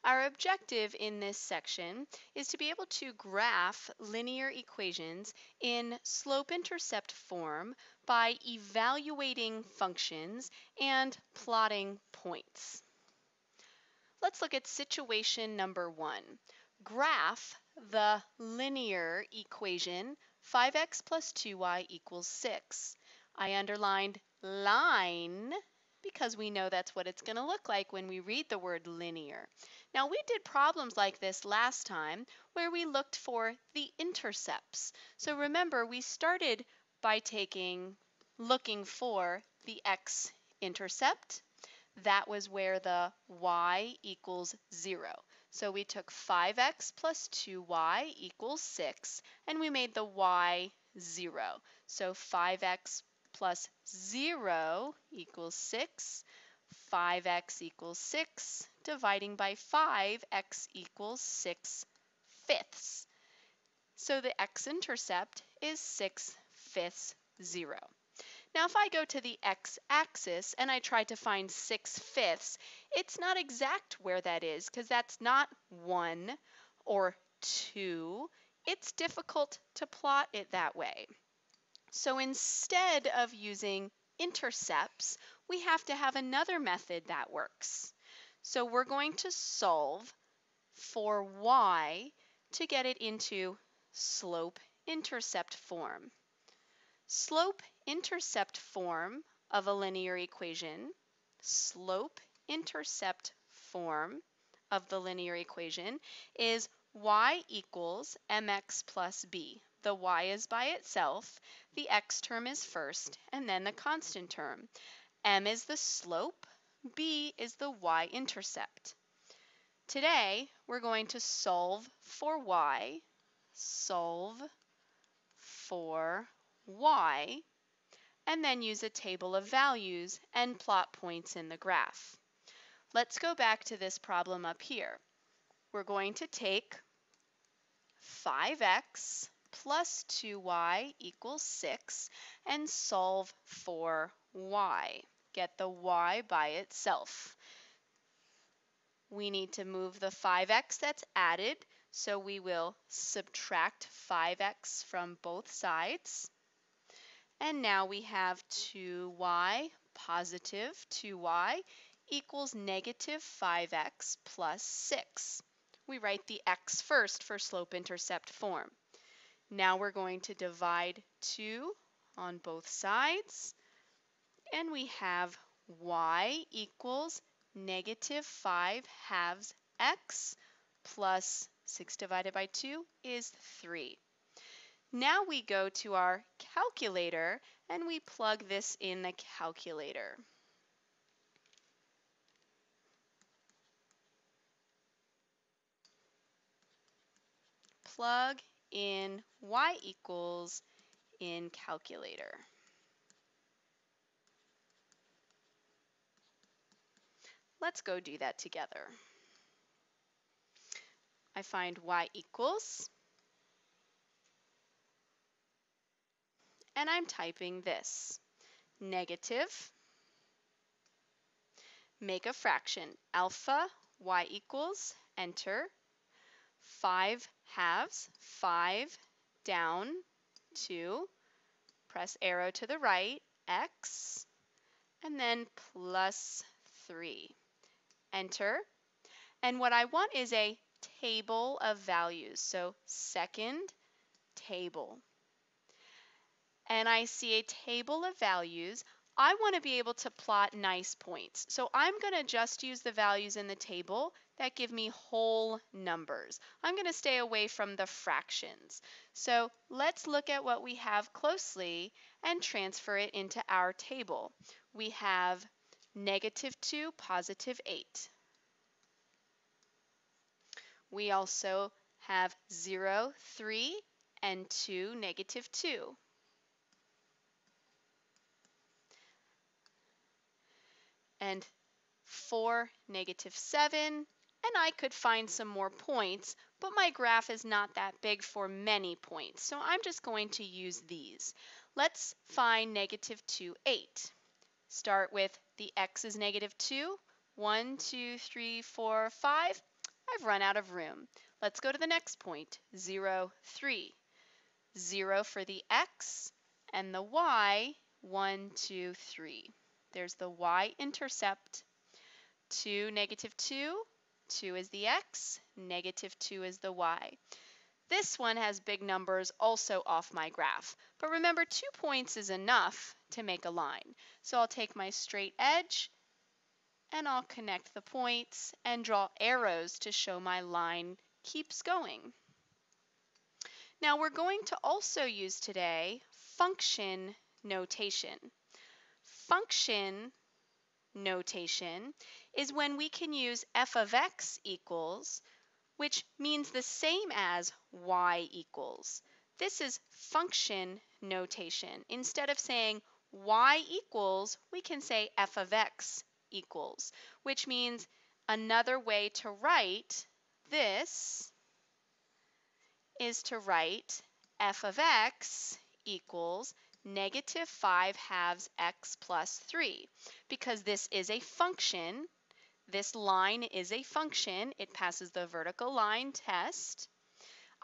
Our objective in this section is to be able to graph linear equations in slope-intercept form by evaluating functions and plotting points. Let's look at situation number 1. Graph the linear equation 5x plus 2y equals 6. I underlined line because we know that's what it's going to look like when we read the word linear. Now, we did problems like this last time where we looked for the intercepts. So remember, we started by looking for the x-intercept. That was where the y equals 0. So we took 5x plus 2y equals 6, and we made the y 0. So 5x plus 0 equals 6. 5x equals 6. Dividing by 5, x equals 6/5. So the x-intercept is 6/5, 0. Now, if I go to the x-axis and I try to find 6/5, it's not exact where that is because that's not 1 or 2. It's difficult to plot it that way. So instead of using intercepts, we have to have another method that works. So we're going to solve for y to get it into slope-intercept form. Slope-intercept form of a linear equation, slope-intercept form of the linear equation is y equals mx plus b. The y is by itself, the x term is first, and then the constant term. M is the slope, b is the y-intercept. Today, we're going to solve for y, and then use a table of values and plot points in the graph. Let's go back to this problem up here. We're going to take 5x plus 2y equals 6 and solve for y. Get the y by itself. We need to move the 5x that's added, so we will subtract 5x from both sides. And now we have 2y, positive 2y, equals negative 5x plus 6. We write the x first for slope-intercept form. Now we're going to divide 2 on both sides, and we have y equals negative 5/2 x plus 6 divided by 2 is 3. Now we go to our calculator and we plug this in the calculator. Plug in y equals in calculator. Let's go do that together. I find y equals, and I'm typing this. Negative, make a fraction, alpha, y equals, enter, 5/2, 5 down, 2, press arrow to the right, x, and then plus 3. Enter, and what I want is a table of values, so second table. And I see a table of values. I want to be able to plot nice points. So I'm going to just use the values in the table that give me whole numbers. I'm going to stay away from the fractions. So let's look at what we have closely and transfer it into our table. We have negative 2, positive 8. We also have 0, 3, and 2, negative 2. And 4, negative 7, and I could find some more points, but my graph is not that big for many points, so I'm just going to use these. Let's find negative 2, 8. Start with the x is negative 2, 1, 2, 3, 4, 5. I've run out of room. Let's go to the next point, 0, 3. 0 for the x and the y, 1, 2, 3. There's the y-intercept. 2, negative 2. 2 is the x, negative 2 is the y. This one has big numbers also off my graph. But remember, 2 points is enough to make a line. So I'll take my straight edge and I'll connect the points and draw arrows to show my line keeps going. Now we're going to also use today function notation. Function notation is when we can use f of x equals, which means the same as y equals. This is function notation. Instead of saying y equals, we can say f of x equals, which means another way to write this is to write f of x equals negative 5 halves x plus 3. Because this is a function, this line is a function, it passes the vertical line test,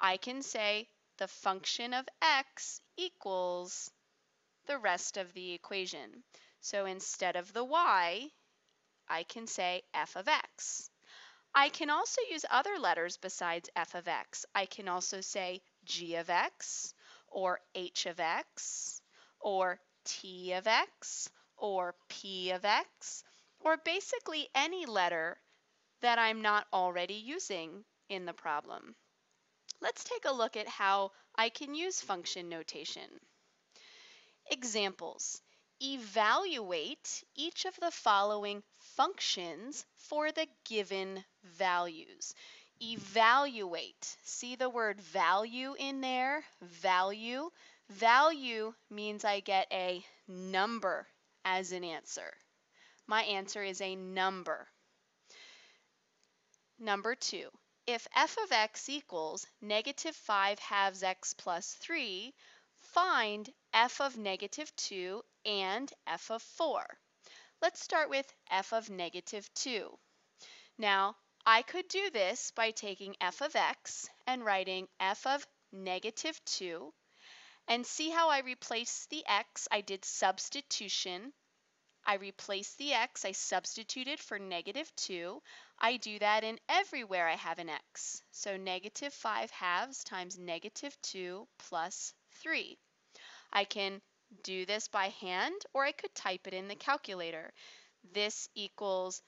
I can say the function of x equals the rest of the equation. So instead of the y, I can say f of x. I can also use other letters besides f of x. I can also say g of x, or h of x, or t of x, or p of x, or basically any letter that I'm not already using in the problem. Let's take a look at how I can use function notation. Examples. Evaluate each of the following functions for the given values. Evaluate. See the word value in there? Value. Value means I get a number as an answer. My answer is a number. Number 2. If f of x equals negative 5 halves x plus 3, find f of negative 2 and f of 4. Let's start with f of negative 2. Now, I could do this by taking f of x and writing f of negative 2. And see how I replaced the x? I did substitution. I replaced the x, I substituted for negative 2. I do that in everywhere I have an x. So negative 5 halves times negative 2 plus 3. I can do this by hand, or I could type it in the calculator. This equals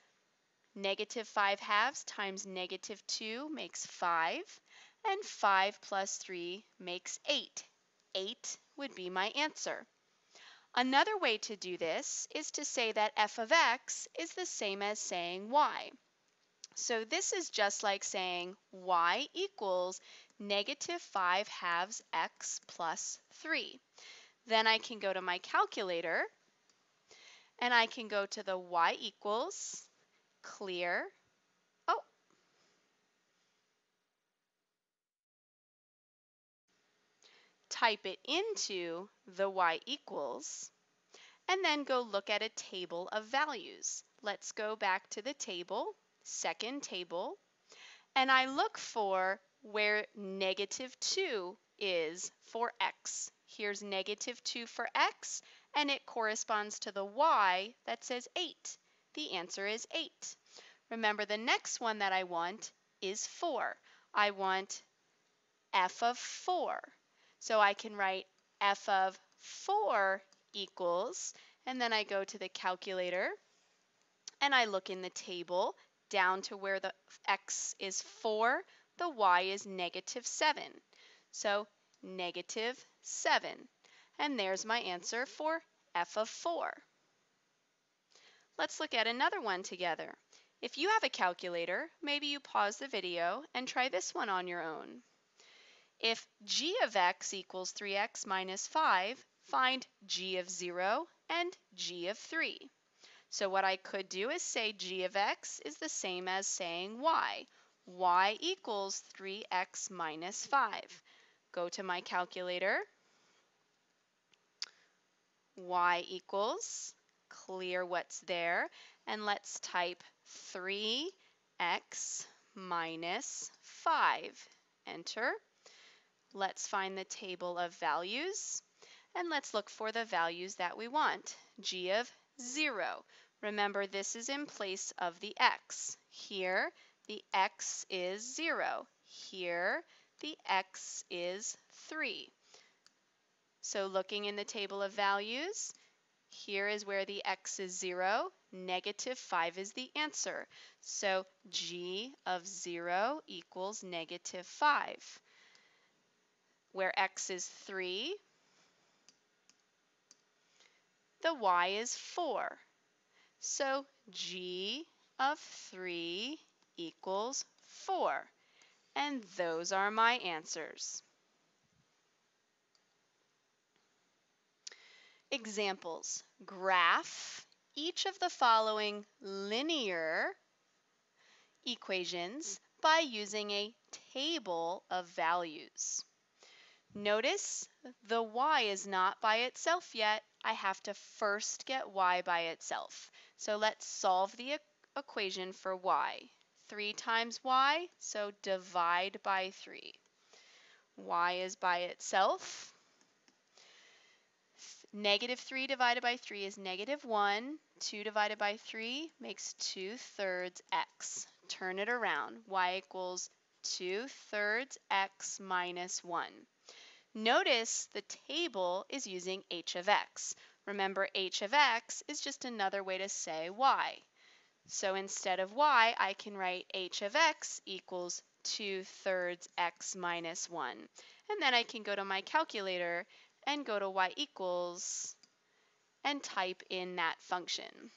negative 5 halves times negative 2 makes 5, and 5 plus 3 makes 8. 8 would be my answer. Another way to do this is to say that f of x is the same as saying y. So this is just like saying y equals negative 5 halves x plus 3. Then I can go to my calculator and I can go to the y equals, clear, type it into the y equals, and then go look at a table of values. Let's go back to the table, second table, and I look for where negative 2 is for x. Here's negative 2 for x, and it corresponds to the y that says 8. The answer is 8. Remember, the next one that I want is 4. I want f of 4. So I can write f of 4 equals, and then I go to the calculator and I look in the table down to where the x is 4, the y is negative 7. So negative 7. And there's my answer for f of 4. Let's look at another one together. If you have a calculator, maybe you pause the video and try this one on your own. If g of x equals 3x minus 5, find g of 0 and g of 3. So what I could do is say g of x is the same as saying y. Y equals 3x minus 5. Go to my calculator. Y equals, clear what's there, and let's type 3x minus 5. Enter. Let's find the table of values, and let's look for the values that we want. G of 0. Remember, this is in place of the x. Here, the x is 0. Here, the x is 3. So looking in the table of values, here is where the x is 0, negative 5 is the answer. So G of 0 equals negative 5. Where x is 3, the y is 4. So G of 3 equals 4. And those are my answers. Examples. Graph each of the following linear equations by using a table of values. Notice the y is not by itself yet. I have to first get y by itself. So let's solve the equation for y. 3 times y, so divide by 3. Y is by itself. Negative 3 divided by 3 is negative 1. 2 divided by 3 makes 2/3 x. Turn it around. Y equals 2/3 x minus 1. Notice the table is using h of x. Remember, h of x is just another way to say y. So instead of y, I can write h of x equals 2/3 x minus 1. And then I can go to my calculator and go to y equals and type in that function.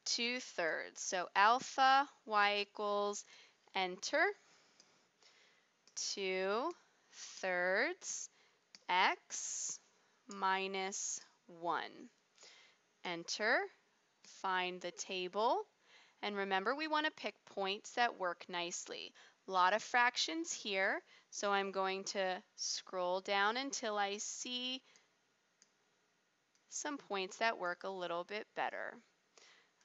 2/3. So alpha y equals, enter, 2/3 x minus 1. Enter, find the table, and remember we want to pick points that work nicely. A lot of fractions here, so I'm going to scroll down until I see some points that work a little bit better.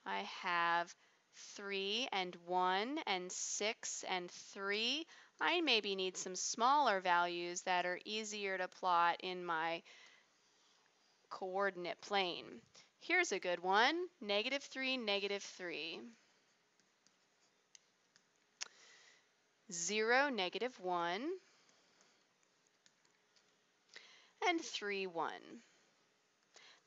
I have 3 and 1 and 6 and 3. I maybe need some smaller values that are easier to plot in my coordinate plane. Here's a good one, -3, -3. 0, -1, and 3, 1.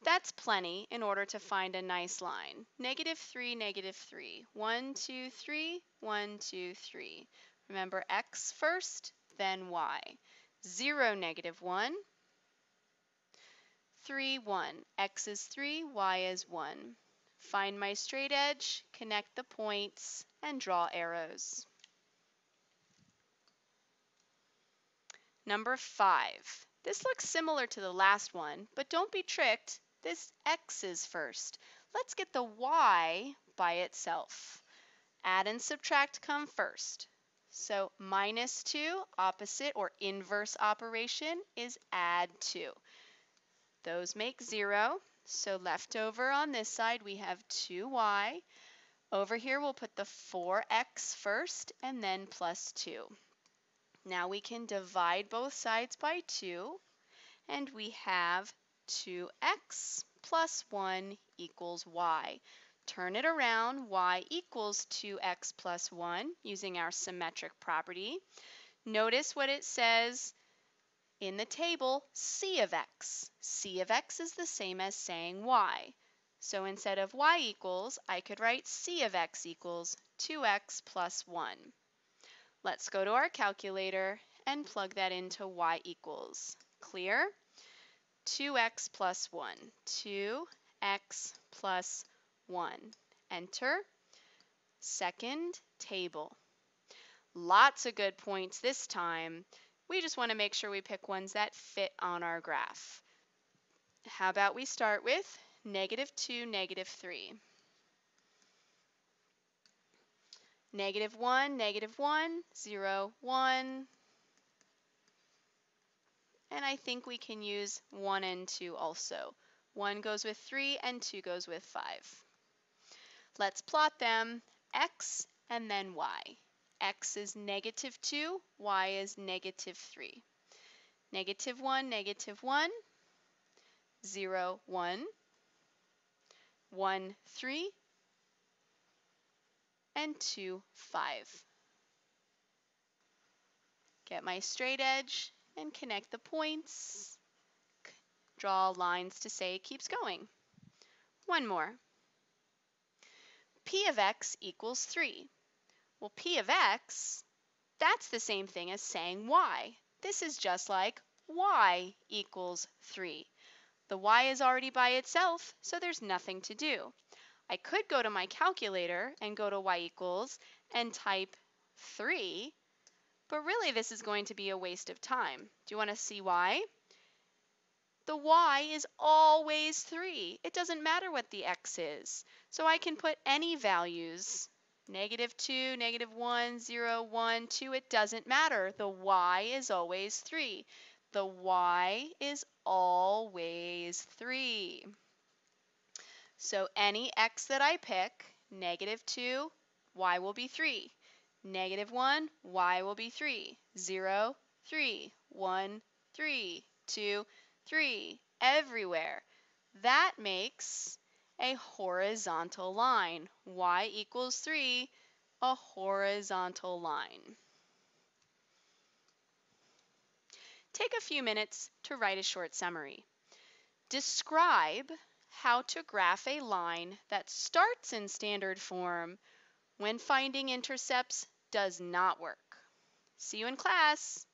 That's plenty in order to find a nice line. -3, -3. 1, 2, 3, 1, 2, 3. Remember x first, then y. 0, -1. 3, 1. X is 3, y is 1. Find my straight edge, connect the points, and draw arrows. Number 5. This looks similar to the last one, but don't be tricked. This x is first. Let's get the y by itself. Add and subtract come first. So -2, opposite or inverse operation, is add 2. Those make 0. So left over on this side, we have 2y. Over here, we'll put the 4x first and then plus 2. Now we can divide both sides by 2, and we have 2x plus 1 equals y. Turn it around, y equals 2x plus 1 using our symmetric property. Notice what it says in the table, c of x. C of x is the same as saying y. So instead of y equals, I could write c of x equals 2x plus 1. Let's go to our calculator and plug that into y equals. Clear? 2x plus 1. 2x plus 1. Enter. Second table. Lots of good points this time. We just want to make sure we pick ones that fit on our graph. How about we start with -2, -3. -1, -1, 0, 1. And I think we can use 1 and 2 also. 1 goes with 3 and 2 goes with 5. Let's plot them. X and then y. X is -2, y is -3. -1, -1, 0, 1, 1, 3, and 2, 5. Get my straight edge and connect the points. Draw lines to say it keeps going. One more. P of x equals 3. Well, P of x, that's the same thing as saying y. This is just like y equals 3. The y is already by itself, so there's nothing to do. I could go to my calculator and go to y equals and type 3, but really this is going to be a waste of time. Do you want to see why? The y is always 3. It doesn't matter what the x is. So I can put any values, -2, -1, 0, 1, 2, it doesn't matter. The y is always 3. The y is always 3. So any x that I pick, -2, y will be 3. -1, y will be 3. 0, 3. 1, 3. 2, 3. Everywhere. That makes a horizontal line. Y equals 3, a horizontal line. Take a few minutes to write a short summary. Describe how to graph a line that starts in standard form when finding intercepts does not work. See you in class.